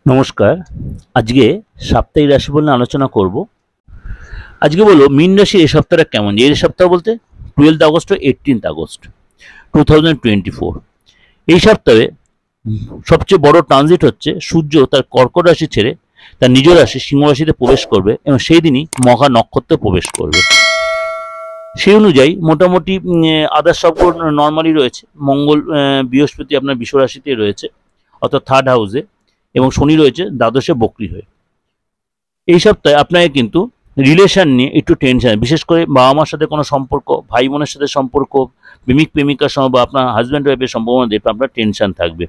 নমস্কার। আজকে সাপ্তাহিক রাশিফল নিয়ে আলোচনা করব। আজকে বলবো মীন রাশি এই সপ্তাহটা কেমন। এই সপ্তাহ বলতে 12 আগস্ট ও 18 আগস্ট 2024। এই সপ্তাহে সবচেয়ে বড় ট্রানজিট হচ্ছে সূর্য তার কর্কট রাশি ছেড়ে তার নিজ রাশি সিংহ রাশিতে প্রবেশ করবে এবং সেই দিনই মহা নক্ষত্রে প্রবেশ করবে। সেই অনুযায়ী মোটামুটি আদার্স সবগুলো নর্মালি রয়েছে। মঙ্গল বৃহস্পতি আপনার বৃষ রাশিতে রয়েছে অর্থাৎ থার্ড হাউসে, এবং শনি রয়েছে দ্বাদশে বক্রী হয়ে। এই সপ্তাহে আপনাকে কিন্তু রিলেশন নিয়ে একটু টেনশন, বিশেষ করে বাবা মার সাথে কোনো সম্পর্ক, ভাই বোনের সাথে সম্পর্ক, প্রেমিক প্রেমিকার সঙ্গে বা আপনার হাজব্যান্ড ওয়াইফের সম্পর্ক দেখবে আপনার টেনশন থাকবে।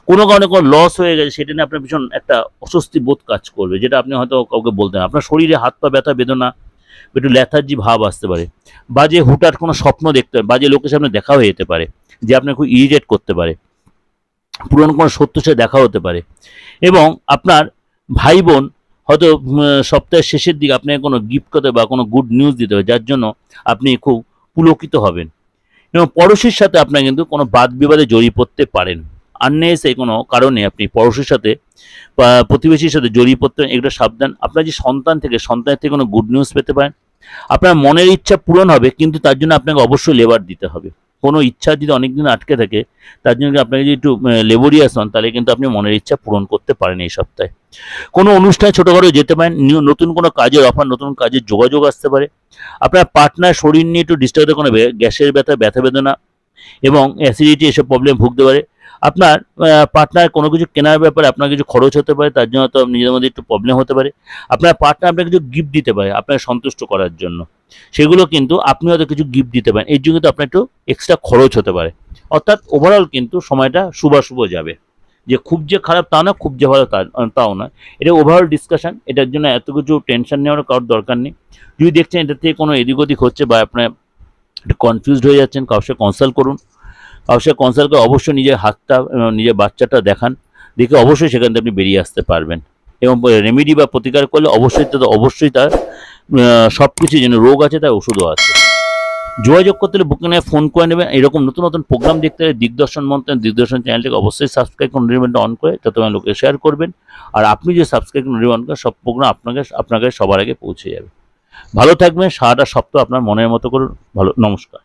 কোনো কারণে কোনো লস হয়ে গেছে সেটা নিয়ে আপনার ভীষণ একটা অস্বস্তি বোধ কাজ করবে, যেটা আপনি হয়তো কাউকে বলতেন। আপনার শরীরে হাত পা ব্যথা বেদনা, একটু ল্যাথার্জি ভাব আসতে পারে, বা যে হুটহাট কোনো স্বপ্ন দেখতে পারে, বা যে লোকের সামনে দেখা হয়ে যেতে পারে যে আপনার খুব ইরিটেট করতে পারে, পুরনো কোনো সত্যের সাথে দেখা হতে পারে। এবং আপনার ভাই বোন হয়তো সপ্তাহের শেষের দিকে আপনাকে কোনো গিফট করতে বা কোনো গুড নিউজ দিতে হবে, যার জন্য আপনি খুব পুলকিত হবেন। এবং পড়োশির সাথে আপনার কিন্তু কোনো বাদ বিবাদে জড়িয়ে পড়তে পারেন। আননেসেসারি কোনো কারণে আপনি পড়োশির সাথে বা প্রতিবেশীর সাথে জড়িয়ে পড়তে এগুলো সাবধান। আপনার যে সন্তানের থেকে কোনো গুড নিউজ পেতে পারেন। আপনার মনের ইচ্ছা পূরণ হবে, কিন্তু তার জন্য আপনাকে অবশ্যই লেবার দিতে হবে। কোনো ইচ্ছা যদি অনেকদিন আটকে থাকে, তার জন্য আপনাকে যদি একটু লেবরিয়াস হন, তাহলে কিন্তু আপনি মনের ইচ্ছা পূরণ করতে পারেন এই সপ্তাহে। কোনো অনুষ্ঠানে ছোটোখাটো যেতে পারেন, নতুন কোনো কাজের অফার, নতুন কাজের যোগাযোগ আসতে পারে। আপনার পার্টনার শরীর নিয়ে একটু ডিস্টার্ব হতে, কোনো গ্যাসের ব্যথা বেদনা এবং অ্যাসিডিটি এসব প্রবলেম ভুগতে পারে। আপনার পার্টনার কোনো কিছু কেনার ব্যাপারে আপনার কিছু খরচ হতে পারে, তার জন্য তো নিজের মধ্যে একটু প্রবলেম হতে পারে। আপনার পার্টনার আপনাকে কিছু গিফট দিতে পারে আপনাকে সন্তুষ্ট করার জন্য, সেগুলো কিন্তু আপনি হয়তো কিছু গিফট দিতে পারেন, এর জন্য কিন্তু আপনার একটু এক্সট্রা খরচ হতে পারে। অর্থাৎ ওভারঅল কিন্তু সময়টা শুভ যাবে। যে খুব যে খারাপ তা না, খুব যে ভালো তাও না। এটা ওভারঅল ডিসকাশন, এটার জন্য এত কিছু টেনশন নেওয়ার কারোর দরকার নেই। যদি দেখছেন এটা থেকে কোনো এদিক ওদিক হচ্ছে বা আপনার একটু কনফিউজড হয়ে যাচ্ছেন, কারোর সাথে কনসাল্ট করুন। কারোর সাথে কনসাল্ট করে অবশ্যই নিজের হাতটা নিজের বাচ্চাটা দেখান, দেখে অবশ্যই সেখান থেকে আপনি বেরিয়ে আসতে পারবেন। এবং রেমেডি বা প্রতিকার করলে অবশ্যই তার সব কিছু যেন রোগ আছে তার ওষুধও আছে। যোগাযোগ করতে হলে বুকিং নিয়ে ফোন করে নেবেন। এরকম নতুন নতুন প্রোগ্রাম দেখতে হলে দিগদর্শন চ্যানেলটিকে অবশ্যই সাবস্ক্রাইব করে নোটিফিকেশনটা অন করে যত লোকে শেয়ার করবেন। আর আপনি যে সাবস্ক্রাইব করে অন করেন, সব প্রোগ্রাম আপনাকে সবার আগে পৌঁছে যাবে। ভালো থাকবেন, সারাটা সপ্তাহ আপনার মনের মতো করুন। নমস্কার।